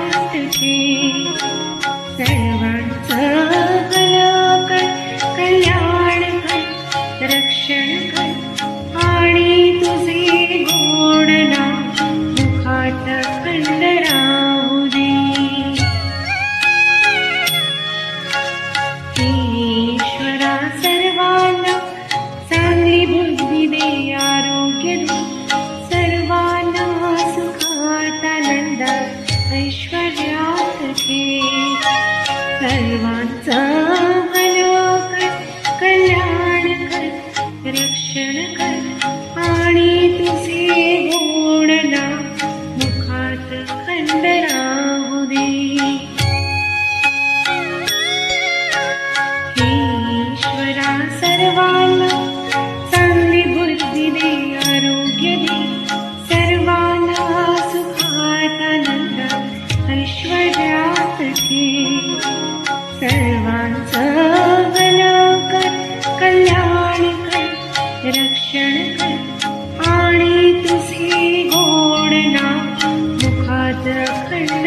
ऐश्वर्यात घे सर्वांचं भलं कर, कल्याण कर, रक्षण कर आणि तुझे गोड नाव मुखात खंड राहू दे. ईश्वरा सर्वांना चांगली बुद्धी दे, आरोग्य दे, सर्वांना सुखात आनंदात ऐश्वर्यात घे सर्वांचं भलं कर, कल्याण कर, रक्षण कर आणि तुझे गोड नाव मुखात खंड राहू दे. ईश्वरा सर्वांना चांगली बुद्धी दे, आरोग्य दे, सर्वांना सुखात आनंदात ऐश्वर्यात घे सर्वांचं भलं कर, कल्याण कर, रक्षण कर आणि तुझे गोड नाव मुखात खंड